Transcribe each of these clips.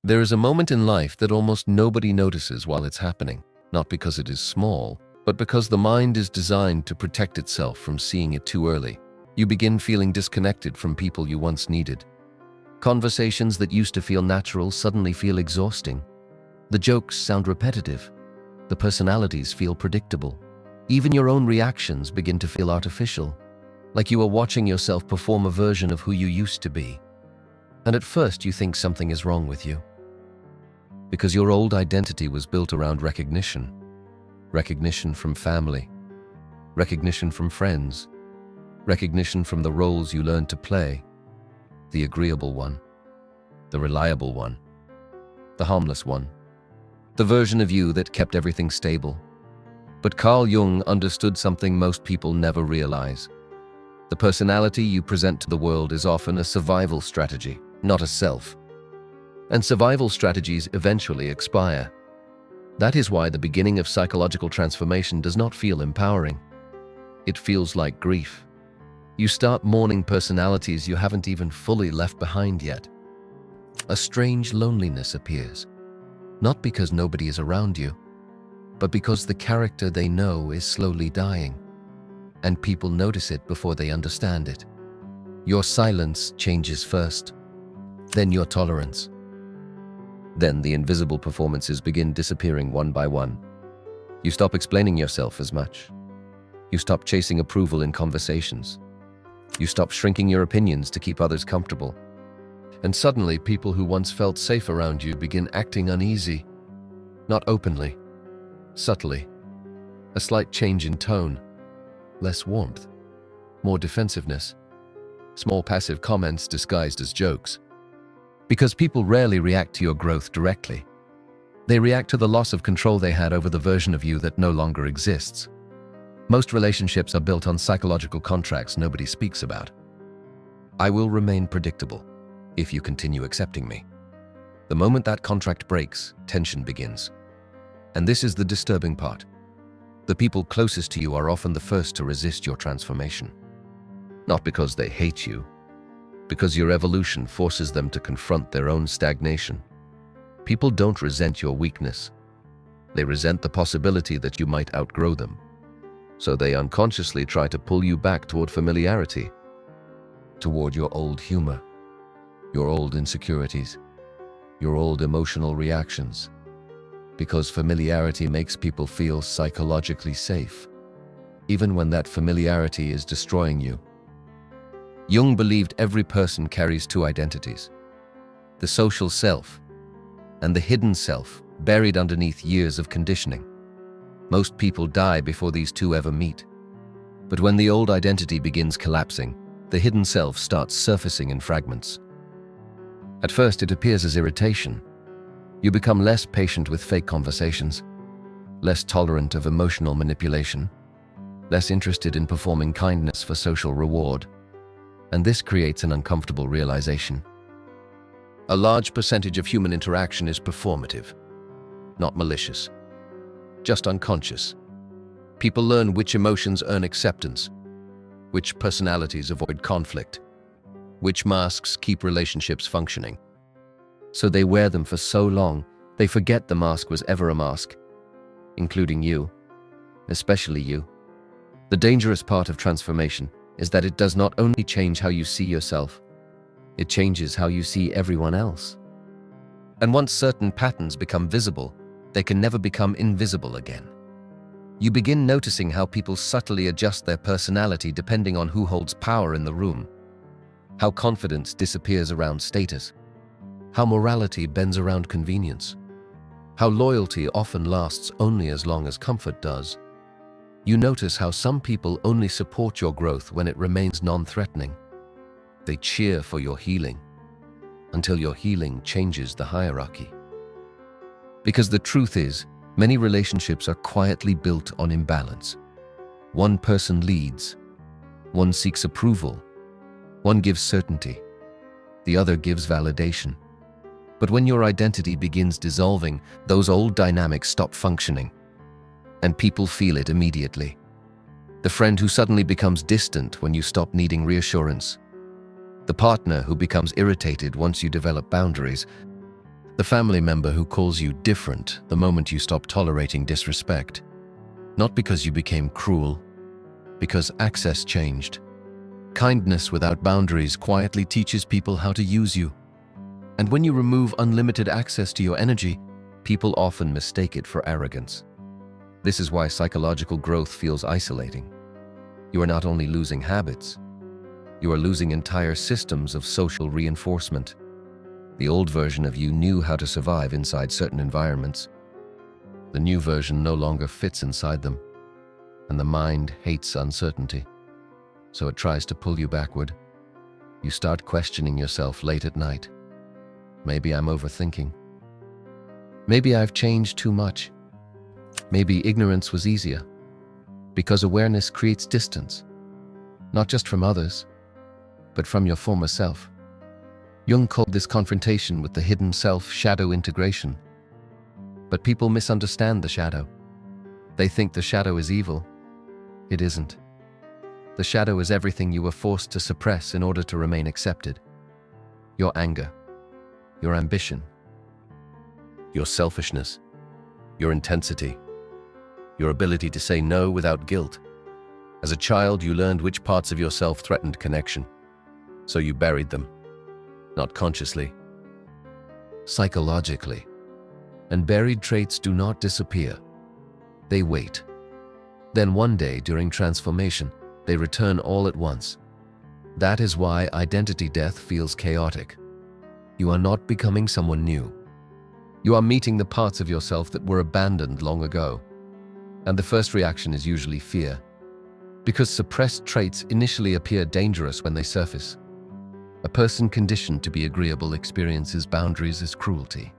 There is a moment in life that almost nobody notices while it's happening, not because it is small, but because the mind is designed to protect itself from seeing it too early. You begin feeling disconnected from people you once needed. Conversations that used to feel natural suddenly feel exhausting. The jokes sound repetitive. The personalities feel predictable. Even your own reactions begin to feel artificial, like you are watching yourself perform a version of who you used to be. And at first you think something is wrong with you. Because your old identity was built around recognition. Recognition from family. Recognition from friends. Recognition from the roles you learned to play. The agreeable one. The reliable one. The harmless one. The version of you that kept everything stable. But Carl Jung understood something most people never realize. The personality you present to the world is often a survival strategy, not a self. And survival strategies eventually expire. That is why the beginning of psychological transformation does not feel empowering. It feels like grief. You start mourning personalities you haven't even fully left behind yet. A strange loneliness appears, not because nobody is around you, but because the character they know is slowly dying, and people notice it before they understand it. Your silence changes first, then your tolerance. Then the invisible performances begin disappearing one by one. You stop explaining yourself as much. You stop chasing approval in conversations. You stop shrinking your opinions to keep others comfortable. And suddenly, people who once felt safe around you begin acting uneasy. Not openly, subtly. A slight change in tone. Less warmth. More defensiveness. Small passive comments disguised as jokes. Because people rarely react to your growth directly. They react to the loss of control they had over the version of you that no longer exists. Most relationships are built on psychological contracts nobody speaks about. I will remain predictable if you continue accepting me. The moment that contract breaks, tension begins. And this is the disturbing part. The people closest to you are often the first to resist your transformation. Not because they hate you, because your evolution forces them to confront their own stagnation. People don't resent your weakness. They resent the possibility that you might outgrow them. So they unconsciously try to pull you back toward familiarity, toward your old humor, your old insecurities, your old emotional reactions. Because familiarity makes people feel psychologically safe, even when that familiarity is destroying you. Jung believed every person carries two identities, the social self and the hidden self buried underneath years of conditioning. Most people die before these two ever meet. But when the old identity begins collapsing, the hidden self starts surfacing in fragments. At first, it appears as irritation. You become less patient with fake conversations, less tolerant of emotional manipulation, less interested in performing kindness for social reward. And this creates an uncomfortable realization. A large percentage of human interaction is performative, not malicious, just unconscious. People learn which emotions earn acceptance, which personalities avoid conflict, which masks keep relationships functioning. So they wear them for so long, they forget the mask was ever a mask, including you, especially you. The dangerous part of transformation is that it does not only change how you see yourself, it changes how you see everyone else. And once certain patterns become visible, they can never become invisible again. You begin noticing how people subtly adjust their personality depending on who holds power in the room, how confidence disappears around status, how morality bends around convenience, how loyalty often lasts only as long as comfort does. You notice how some people only support your growth when it remains non-threatening. They cheer for your healing until your healing changes the hierarchy. Because the truth is, many relationships are quietly built on imbalance. One person leads, one seeks approval, one gives certainty, the other gives validation. But when your identity begins dissolving, those old dynamics stop functioning. And people feel it immediately. The friend who suddenly becomes distant when you stop needing reassurance. The partner who becomes irritated once you develop boundaries. The family member who calls you different the moment you stop tolerating disrespect. Not because you became cruel, because access changed. Kindness without boundaries quietly teaches people how to use you. And when you remove unlimited access to your energy, people often mistake it for arrogance. This is why psychological growth feels isolating. You are not only losing habits, you are losing entire systems of social reinforcement. The old version of you knew how to survive inside certain environments. The new version no longer fits inside them, and the mind hates uncertainty. So it tries to pull you backward. You start questioning yourself late at night. Maybe I'm overthinking. Maybe I've changed too much. Maybe ignorance was easier. Because awareness creates distance, not just from others, but from your former self. Jung called this confrontation with the hidden self shadow integration. But people misunderstand the shadow. They think the shadow is evil. It isn't. The shadow is everything you were forced to suppress in order to remain accepted. Your anger, your ambition, your selfishness, your intensity, your ability to say no without guilt. As a child, you learned which parts of yourself threatened connection, so you buried them, not consciously, psychologically. And buried traits do not disappear. They wait. Then one day, during transformation, they return all at once. That is why identity death feels chaotic. You are not becoming someone new. You are meeting the parts of yourself that were abandoned long ago. And the first reaction is usually fear, because suppressed traits initially appear dangerous when they surface. A person conditioned to be agreeable experiences boundaries as cruelty.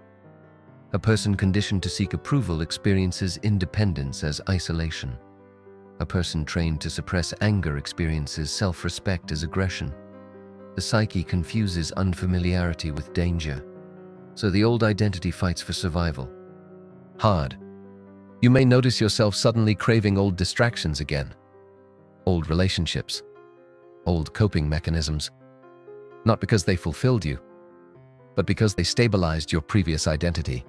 A person conditioned to seek approval experiences independence as isolation. A person trained to suppress anger experiences self-respect as aggression. The psyche confuses unfamiliarity with danger, so the old identity fights for survival. Hard. You may notice yourself suddenly craving old distractions again, old relationships, old coping mechanisms, not because they fulfilled you, but because they stabilized your previous identity.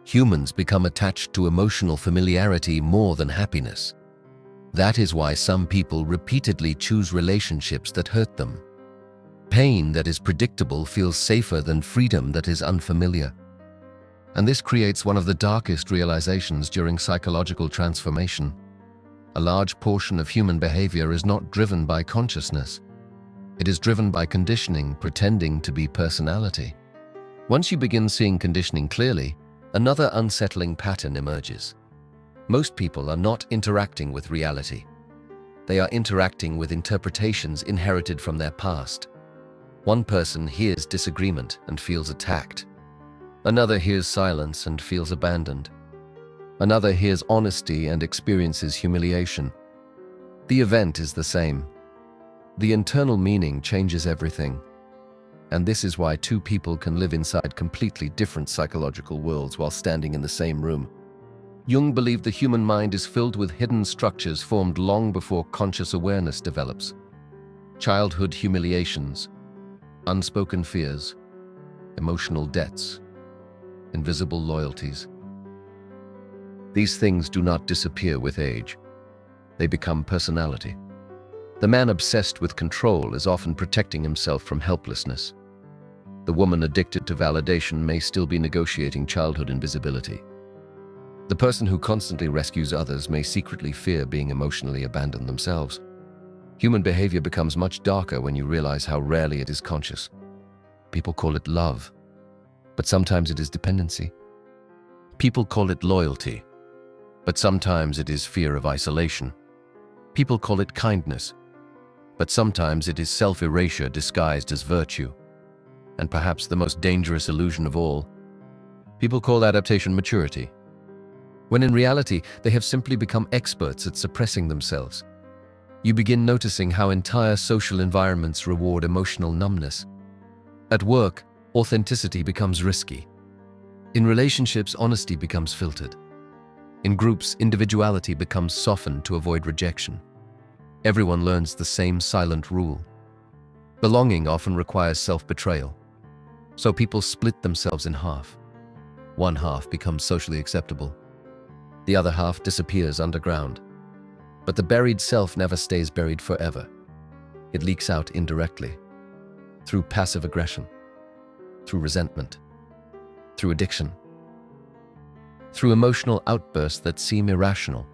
Humans become attached to emotional familiarity more than happiness. That is why some people repeatedly choose relationships that hurt them. Pain that is predictable feels safer than freedom that is unfamiliar. And this creates one of the darkest realizations during psychological transformation. A large portion of human behavior is not driven by consciousness. It is driven by conditioning, pretending to be personality. Once you begin seeing conditioning clearly, another unsettling pattern emerges. Most people are not interacting with reality. They are interacting with interpretations inherited from their past. One person hears disagreement and feels attacked. Another hears silence and feels abandoned. Another hears honesty and experiences humiliation. The event is the same. The internal meaning changes everything. And this is why two people can live inside completely different psychological worlds while standing in the same room. Jung believed the human mind is filled with hidden structures formed long before conscious awareness develops. Childhood humiliations, unspoken fears, emotional debts, invisible loyalties. These things do not disappear with age. They become personality. The man obsessed with control is often protecting himself from helplessness. The woman addicted to validation may still be negotiating childhood invisibility. The person who constantly rescues others may secretly fear being emotionally abandoned themselves. Human behavior becomes much darker when you realize how rarely it is conscious. People call it love, but sometimes it is dependency. People call it loyalty, but sometimes it is fear of isolation. People call it kindness, but sometimes it is self-erasure disguised as virtue. And perhaps the most dangerous illusion of all, people call adaptation maturity, when in reality they have simply become experts at suppressing themselves. You begin noticing how entire social environments reward emotional numbness. At work, authenticity becomes risky. In relationships, honesty becomes filtered. In groups, individuality becomes softened to avoid rejection. Everyone learns the same silent rule. Belonging often requires self-betrayal, so people split themselves in half. One half becomes socially acceptable. The other half disappears underground. But the buried self never stays buried forever. It leaks out indirectly, through passive aggression, through resentment, through addiction, through emotional outbursts that seem irrational.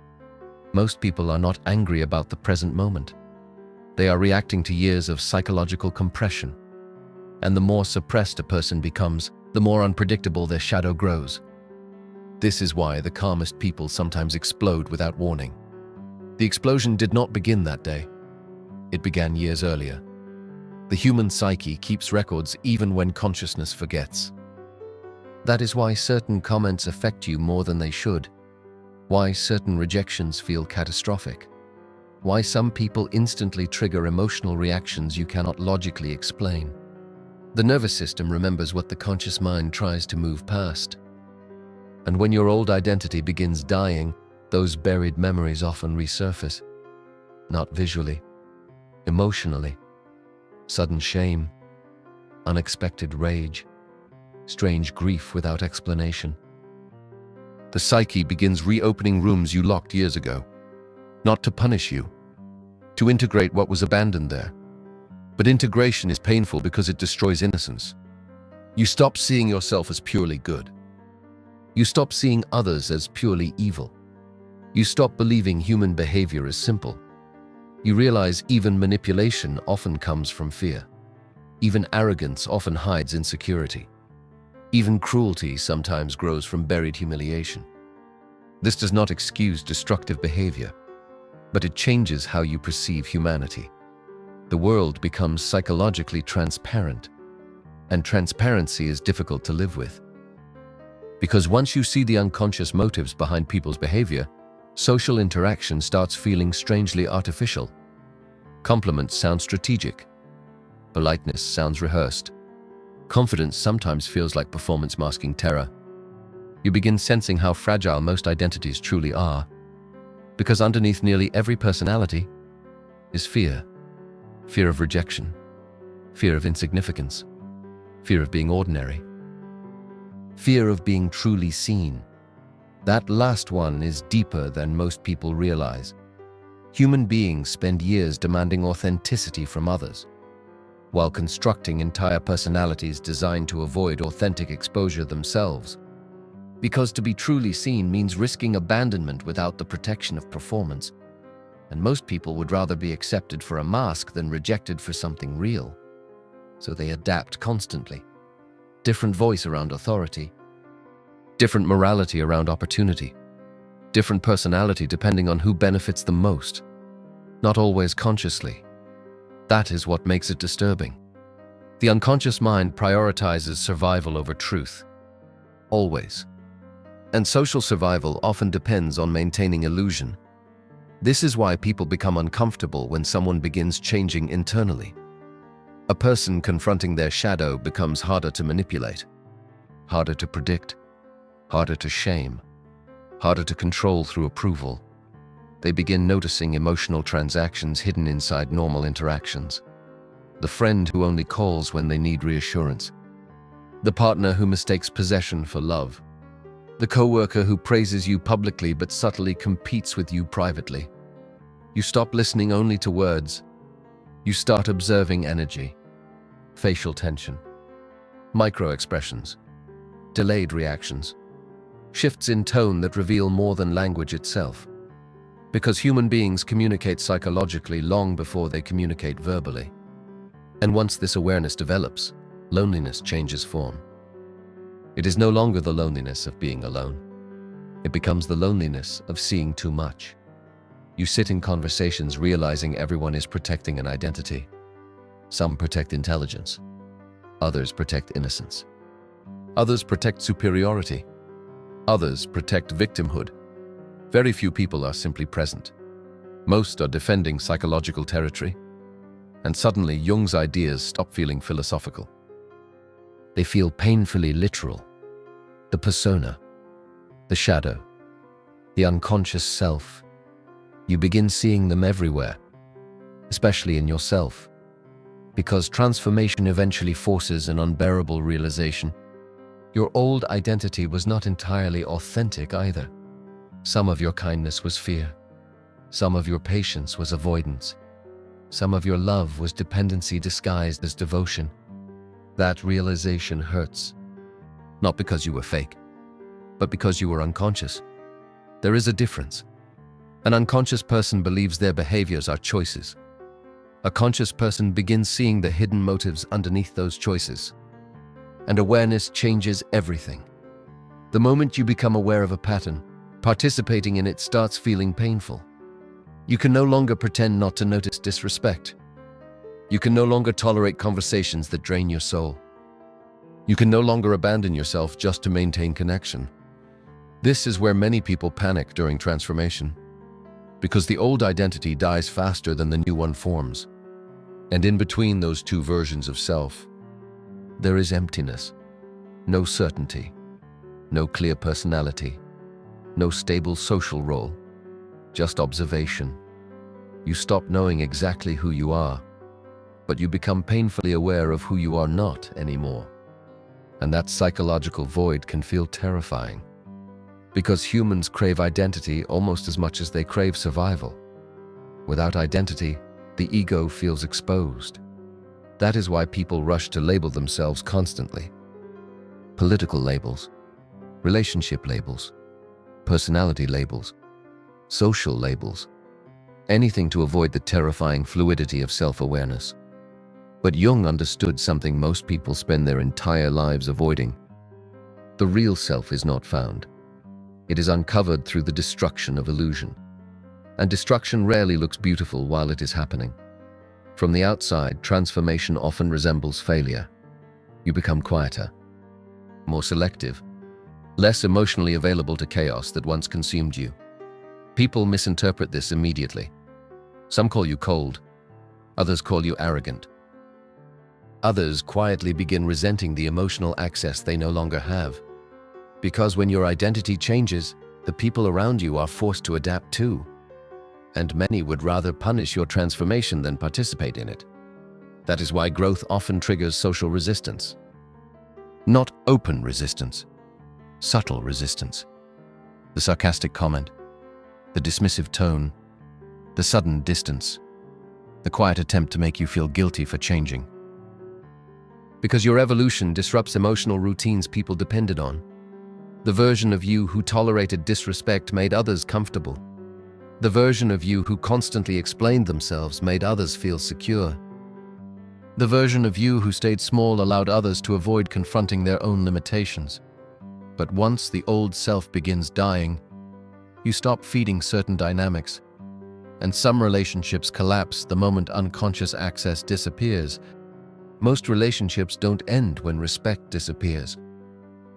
Most people are not angry about the present moment. They are reacting to years of psychological compression. And the more suppressed a person becomes, the more unpredictable their shadow grows. This is why the calmest people sometimes explode without warning. The explosion did not begin that day. It began years earlier. The human psyche keeps records even when consciousness forgets. That is why certain comments affect you more than they should, why certain rejections feel catastrophic, why some people instantly trigger emotional reactions you cannot logically explain. The nervous system remembers what the conscious mind tries to move past. And when your old identity begins dying, those buried memories often resurface. Not visually, emotionally. Sudden shame, unexpected rage, strange grief without explanation. The psyche begins reopening rooms you locked years ago, not to punish you, to integrate what was abandoned there. But integration is painful because it destroys innocence. You stop seeing yourself as purely good. You stop seeing others as purely evil. You stop believing human behavior is simple. You realize even manipulation often comes from fear. Even arrogance often hides insecurity. Even cruelty sometimes grows from buried humiliation. This does not excuse destructive behavior, but it changes how you perceive humanity. The world becomes psychologically transparent, and transparency is difficult to live with. Because once you see the unconscious motives behind people's behavior, social interaction starts feeling strangely artificial. Compliments sound strategic. Politeness sounds rehearsed. Confidence sometimes feels like performance masking terror. You begin sensing how fragile most identities truly are, because underneath nearly every personality is fear. Fear of rejection, fear of insignificance, fear of being ordinary, fear of being truly seen. That last one is deeper than most people realize. Human beings spend years demanding authenticity from others, while constructing entire personalities designed to avoid authentic exposure themselves. Because to be truly seen means risking abandonment without the protection of performance. And most people would rather be accepted for a mask than rejected for something real. So they adapt constantly. Different voice around authority, different morality around opportunity, different personality depending on who benefits the most, not always consciously. That is what makes it disturbing. The unconscious mind prioritizes survival over truth, always. And social survival often depends on maintaining illusion. This is why people become uncomfortable when someone begins changing internally. A person confronting their shadow becomes harder to manipulate, harder to predict, harder to shame, harder to control through approval. They begin noticing emotional transactions hidden inside normal interactions. The friend who only calls when they need reassurance. The partner who mistakes possession for love. The coworker who praises you publicly but subtly competes with you privately. You stop listening only to words. You start observing energy, facial tension, micro-expressions, delayed reactions, shifts in tone that reveal more than language itself. Because human beings communicate psychologically long before they communicate verbally. And once this awareness develops, loneliness changes form. It is no longer the loneliness of being alone. It becomes the loneliness of seeing too much. You sit in conversations realizing everyone is protecting an identity. Some protect intelligence. Others protect innocence. Others protect superiority. Others protect victimhood. Very few people are simply present. Most are defending psychological territory. And suddenly, Jung's ideas stop feeling philosophical. They feel painfully literal. The persona, the shadow, the unconscious self. You begin seeing them everywhere, especially in yourself, because transformation eventually forces an unbearable realization. Your old identity was not entirely authentic either. Some of your kindness was fear. Some of your patience was avoidance. Some of your love was dependency disguised as devotion. That realization hurts. Not because you were fake, but because you were unconscious. There is a difference. An unconscious person believes their behaviors are choices. A conscious person begins seeing the hidden motives underneath those choices. And awareness changes everything. The moment you become aware of a pattern, participating in it starts feeling painful. You can no longer pretend not to notice disrespect. You can no longer tolerate conversations that drain your soul. You can no longer abandon yourself just to maintain connection. This is where many people panic during transformation, because the old identity dies faster than the new one forms. And in between those two versions of self, there is emptiness, no certainty, no clear personality, no stable social role, just observation. You stop knowing exactly who you are, but you become painfully aware of who you are not anymore. And that psychological void can feel terrifying, because humans crave identity almost as much as they crave survival. Without identity, the ego feels exposed. That is why people rush to label themselves constantly. Political labels, relationship labels, personality labels, social labels, anything to avoid the terrifying fluidity of self-awareness. But Jung understood something most people spend their entire lives avoiding. The real self is not found. It is uncovered through the destruction of illusion. And destruction rarely looks beautiful while it is happening. From the outside, transformation often resembles failure. You become quieter, more selective, less emotionally available to chaos that once consumed you. People misinterpret this immediately. Some call you cold, others call you arrogant. Others quietly begin resenting the emotional access they no longer have. Because when your identity changes, the people around you are forced to adapt too. And many would rather punish your transformation than participate in it. That is why growth often triggers social resistance. Not open resistance, subtle resistance. The sarcastic comment, the dismissive tone, the sudden distance, the quiet attempt to make you feel guilty for changing. Because your evolution disrupts emotional routines people depended on. The version of you who tolerated disrespect made others comfortable. The version of you who constantly explained themselves made others feel secure. The version of you who stayed small allowed others to avoid confronting their own limitations. But once the old self begins dying, you stop feeding certain dynamics. And some relationships collapse the moment unconscious access disappears. Most relationships don't end when respect disappears.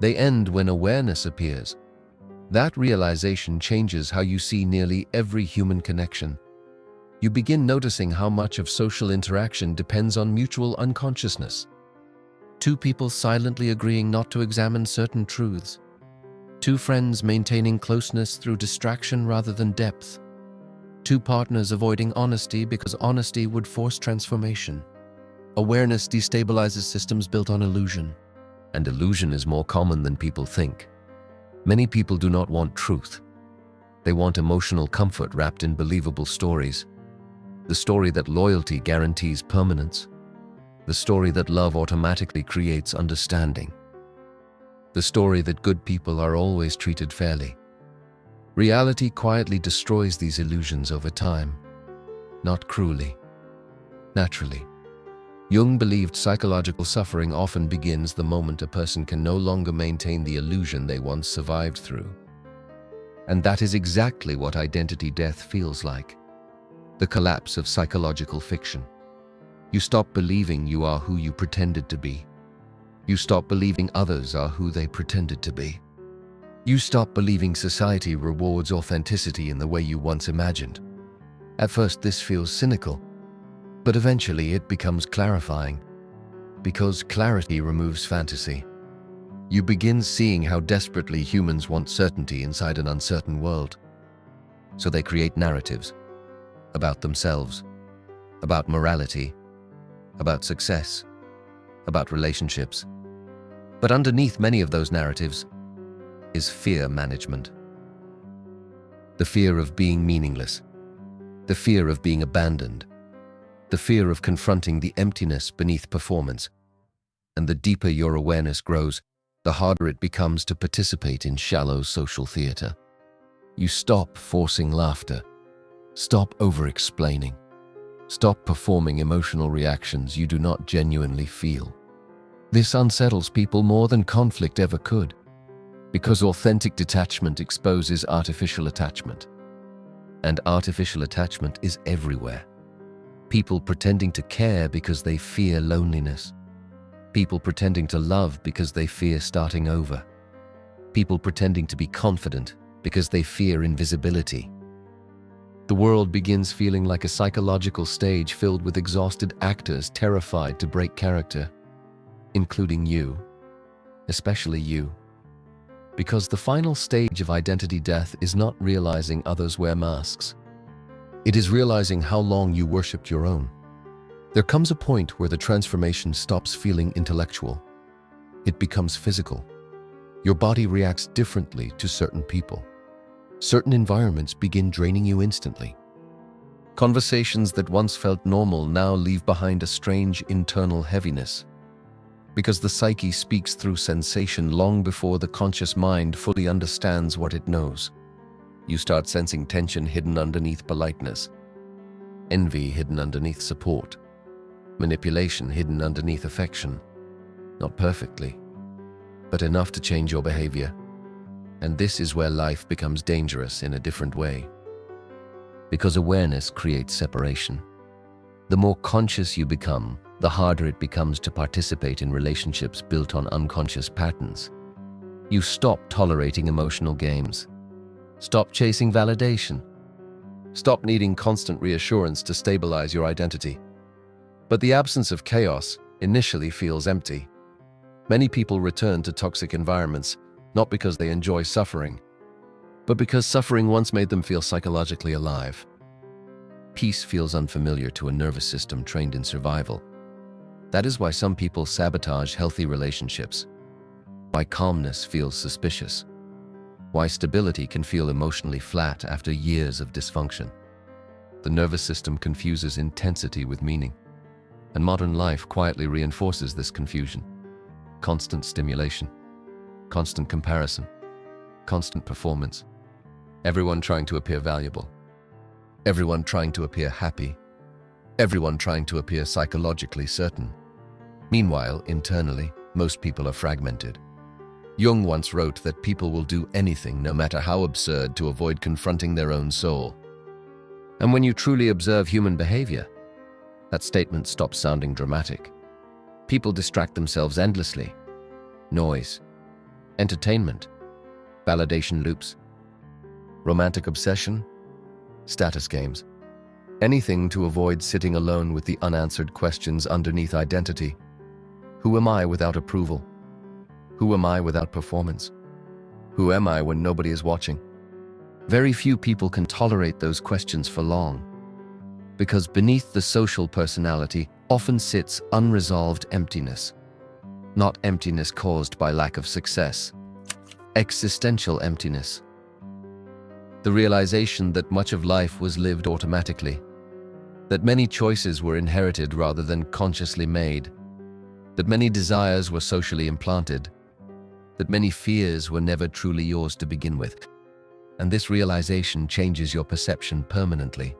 They end when awareness appears. That realization changes how you see nearly every human connection. You begin noticing how much of social interaction depends on mutual unconsciousness. Two people silently agreeing not to examine certain truths. Two friends maintaining closeness through distraction rather than depth. Two partners avoiding honesty because honesty would force transformation. Awareness destabilizes systems built on illusion. And illusion is more common than people think. Many people do not want truth. They want emotional comfort wrapped in believable stories. The story that loyalty guarantees permanence. The story that love automatically creates understanding. The story that good people are always treated fairly. Reality quietly destroys these illusions over time, not cruelly, naturally. Jung believed psychological suffering often begins the moment a person can no longer maintain the illusion they once survived through. And that is exactly what identity death feels like. The collapse of psychological fiction. You stop believing you are who you pretended to be. You stop believing others are who they pretended to be. You stop believing society rewards authenticity in the way you once imagined. At first, this feels cynical. But eventually it becomes clarifying, because clarity removes fantasy. You begin seeing how desperately humans want certainty inside an uncertain world. So they create narratives about themselves, about morality, about success, about relationships. But underneath many of those narratives is fear management. The fear of being meaningless, the fear of being abandoned, the fear of confronting the emptiness beneath performance. And the deeper your awareness grows, the harder it becomes to participate in shallow social theater. You stop forcing laughter, stop over-explaining, stop performing emotional reactions you do not genuinely feel. This unsettles people more than conflict ever could, because authentic detachment exposes artificial attachment. And artificial attachment is everywhere. People pretending to care because they fear loneliness. People pretending to love because they fear starting over. People pretending to be confident because they fear invisibility. The world begins feeling like a psychological stage filled with exhausted actors terrified to break character, including you, especially you. Because the final stage of identity death is not realizing others wear masks. It is realizing how long you worshipped your own. There comes a point where the transformation stops feeling intellectual. It becomes physical. Your body reacts differently to certain people. Certain environments begin draining you instantly. Conversations that once felt normal now leave behind a strange internal heaviness, because the psyche speaks through sensation long before the conscious mind fully understands what it knows. You start sensing tension hidden underneath politeness, envy hidden underneath support, manipulation hidden underneath affection. Not perfectly, but enough to change your behavior. And this is where life becomes dangerous in a different way. Because awareness creates separation. The more conscious you become, the harder it becomes to participate in relationships built on unconscious patterns. You stop tolerating emotional games. Stop chasing validation. Stop needing constant reassurance to stabilize your identity. But the absence of chaos initially feels empty. Many people return to toxic environments, not because they enjoy suffering, but because suffering once made them feel psychologically alive. Peace feels unfamiliar to a nervous system trained in survival. That is why some people sabotage healthy relationships, why calmness feels suspicious, why stability can feel emotionally flat after years of dysfunction. The nervous system confuses intensity with meaning, and modern life quietly reinforces this confusion. Constant stimulation, constant comparison, constant performance. Everyone trying to appear valuable. Everyone trying to appear happy. Everyone trying to appear psychologically certain. Meanwhile, internally, most people are fragmented. Jung once wrote that people will do anything, no matter how absurd, to avoid confronting their own soul. And when you truly observe human behavior, that statement stops sounding dramatic. People distract themselves endlessly. Noise, entertainment, validation loops, romantic obsession, status games. Anything to avoid sitting alone with the unanswered questions underneath identity. Who am I without approval? Who am I without performance? Who am I when nobody is watching? Very few people can tolerate those questions for long, because beneath the social personality often sits unresolved emptiness. Not emptiness caused by lack of success, existential emptiness. The realization that much of life was lived automatically, that many choices were inherited rather than consciously made, that many desires were socially implanted, that many fears were never truly yours to begin with. And this realization changes your perception permanently.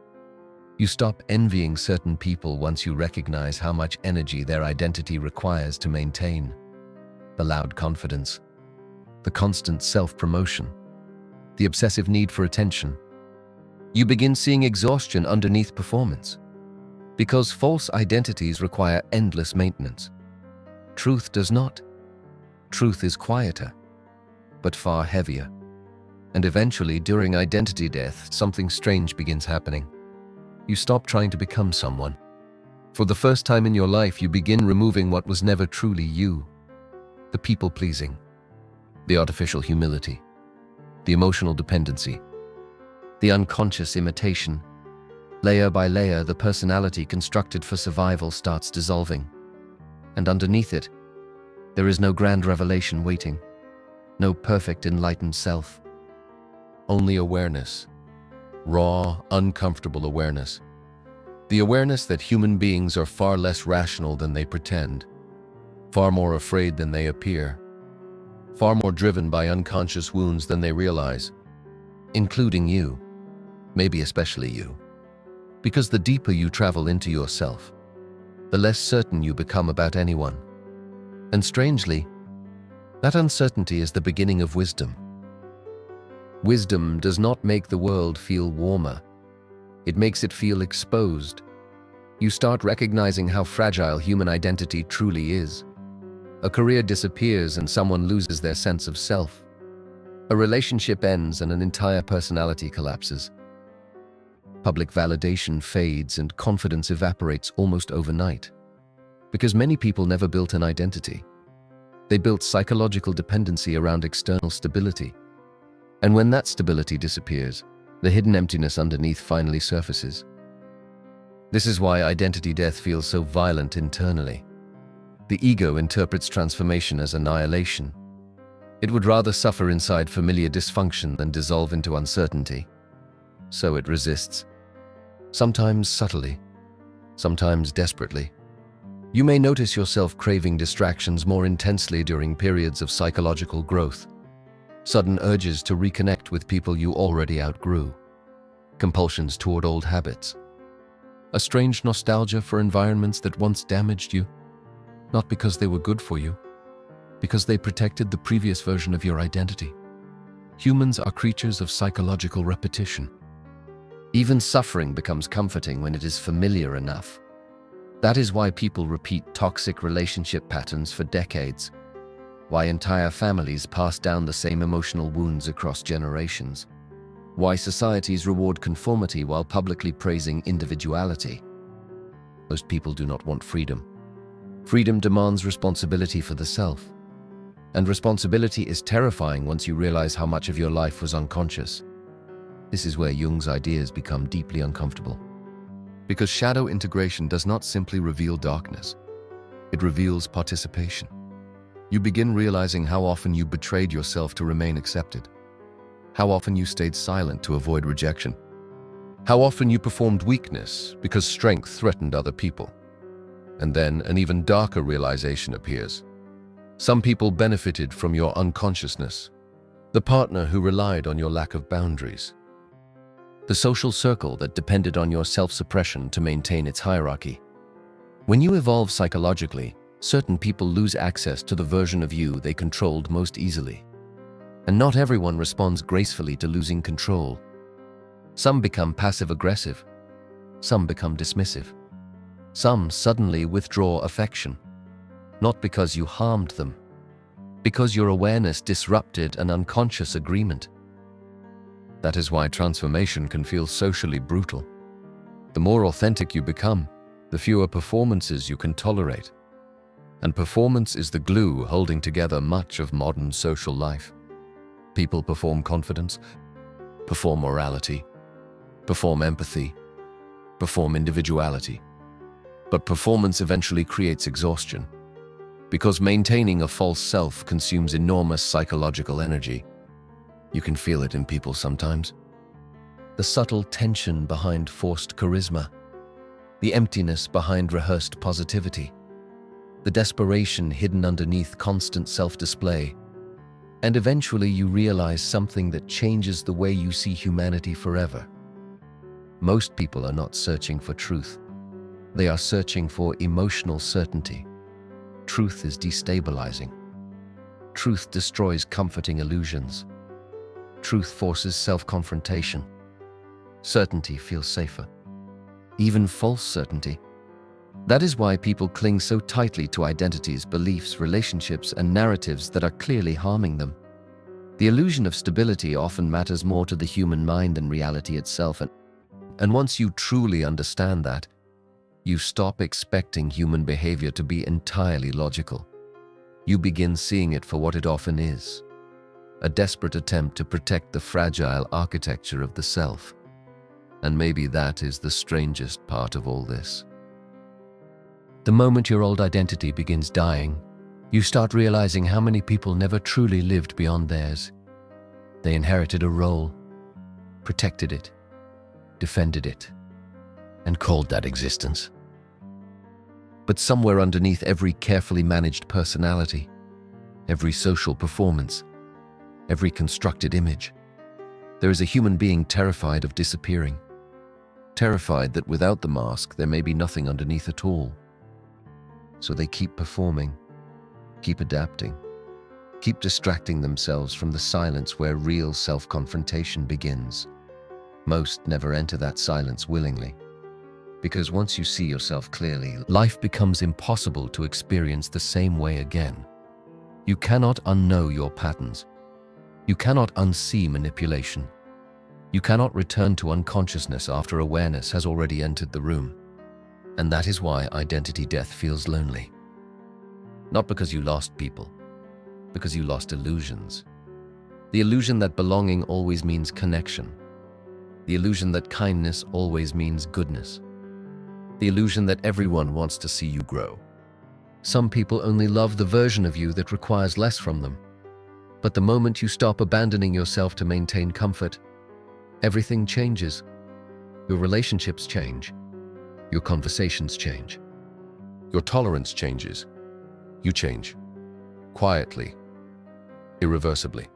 You stop envying certain people once you recognize how much energy their identity requires to maintain. The loud confidence, the constant self-promotion, the obsessive need for attention. You begin seeing exhaustion underneath performance, because false identities require endless maintenance. Truth does not. Truth is quieter, but far heavier. And eventually, during identity death, something strange begins happening. You stop trying to become someone. For the first time in your life, you begin removing what was never truly you. The people-pleasing, the artificial humility, the emotional dependency, the unconscious imitation. Layer by layer, the personality constructed for survival starts dissolving. And underneath it, There is no grand revelation waiting, no perfect enlightened self. Only awareness, raw, uncomfortable awareness. The awareness that human beings are far less rational than they pretend, far more afraid than they appear, far more driven by unconscious wounds than they realize, including you, maybe especially you. Because the deeper you travel into yourself, the less certain you become about anyone. And strangely, that uncertainty is the beginning of wisdom. Wisdom does not make the world feel warmer. It makes it feel exposed. You start recognizing how fragile human identity truly is. A career disappears and someone loses their sense of self. A relationship ends and an entire personality collapses. Public validation fades and confidence evaporates almost overnight. Because many people never built an identity. They built psychological dependency around external stability. And when that stability disappears, the hidden emptiness underneath finally surfaces. This is why identity death feels so violent internally. The ego interprets transformation as annihilation. It would rather suffer inside familiar dysfunction than dissolve into uncertainty. So it resists. Sometimes subtly, sometimes desperately. You may notice yourself craving distractions more intensely during periods of psychological growth. Sudden urges to reconnect with people you already outgrew. Compulsions toward old habits. A strange nostalgia for environments that once damaged you. Not because they were good for you, because they protected the previous version of your identity. Humans are creatures of psychological repetition. Even suffering becomes comforting when it is familiar enough. That is why people repeat toxic relationship patterns for decades. Why entire families pass down the same emotional wounds across generations. Why societies reward conformity while publicly praising individuality. Most people do not want freedom. Freedom demands responsibility for the self. And responsibility is terrifying once you realize how much of your life was unconscious. This is where Jung's ideas become deeply uncomfortable. Because shadow integration does not simply reveal darkness. It reveals participation. You begin realizing how often you betrayed yourself to remain accepted. How often you stayed silent to avoid rejection. How often you performed weakness because strength threatened other people. And then an even darker realization appears. Some people benefited from your unconsciousness. The partner who relied on your lack of boundaries. The social circle that depended on your self-suppression to maintain its hierarchy. When you evolve psychologically, certain people lose access to the version of you they controlled most easily. And not everyone responds gracefully to losing control. Some become passive-aggressive. Some become dismissive. Some suddenly withdraw affection. Not because you harmed them, because your awareness disrupted an unconscious agreement. That is why transformation can feel socially brutal. The more authentic you become, the fewer performances you can tolerate. And performance is the glue holding together much of modern social life. People perform confidence, perform morality, perform empathy, perform individuality. But performance eventually creates exhaustion, because maintaining a false self consumes enormous psychological energy. You can feel it in people sometimes. The subtle tension behind forced charisma, the emptiness behind rehearsed positivity, the desperation hidden underneath constant self-display. And eventually you realize something that changes the way you see humanity forever. Most people are not searching for truth. They are searching for emotional certainty. Truth is destabilizing. Truth destroys comforting illusions. Truth forces self-confrontation. Certainty feels safer. Even false certainty. That is why people cling so tightly to identities, beliefs, relationships, and narratives that are clearly harming them. The illusion of stability often matters more to the human mind than reality itself, and once you truly understand that, you stop expecting human behavior to be entirely logical. You begin seeing it for what it often is, a desperate attempt to protect the fragile architecture of the self. And maybe that is the strangest part of all this. The moment your old identity begins dying, You start realizing how many people never truly lived beyond theirs. They inherited a role, protected it, defended it, and called that existence. But somewhere underneath every carefully managed personality, every social performance, every constructed image, there is a human being terrified of disappearing, terrified that without the mask there may be nothing underneath at all. So they keep performing, keep adapting, keep distracting themselves from the silence where real self-confrontation begins. Most never enter that silence willingly, because once you see yourself clearly, life becomes impossible to experience the same way again. You cannot unknow your patterns. You cannot unsee manipulation. You cannot return to unconsciousness after awareness has already entered the room. And that is why identity death feels lonely. Not because you lost people, because you lost illusions. The illusion that belonging always means connection. The illusion that kindness always means goodness. The illusion that everyone wants to see you grow. Some people only love the version of you that requires less from them. But the moment you stop abandoning yourself to maintain comfort, everything changes. Your relationships change. Your conversations change. Your tolerance changes. You change. Quietly. Irreversibly.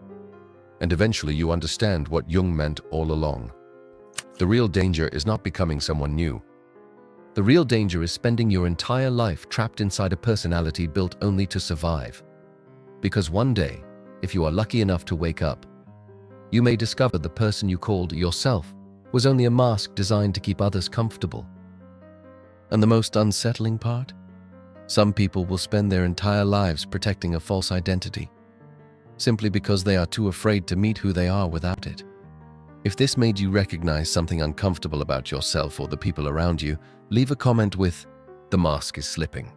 And eventually you understand what Jung meant all along. The real danger is not becoming someone new. The real danger is spending your entire life trapped inside a personality built only to survive. Because one day, if you are lucky enough to wake up, you may discover the person you called yourself was only a mask designed to keep others comfortable. And the most unsettling part? Some people will spend their entire lives protecting a false identity, simply because they are too afraid to meet who they are without it. If this made you recognize something uncomfortable about yourself or the people around you, leave a comment with, "The mask is slipping."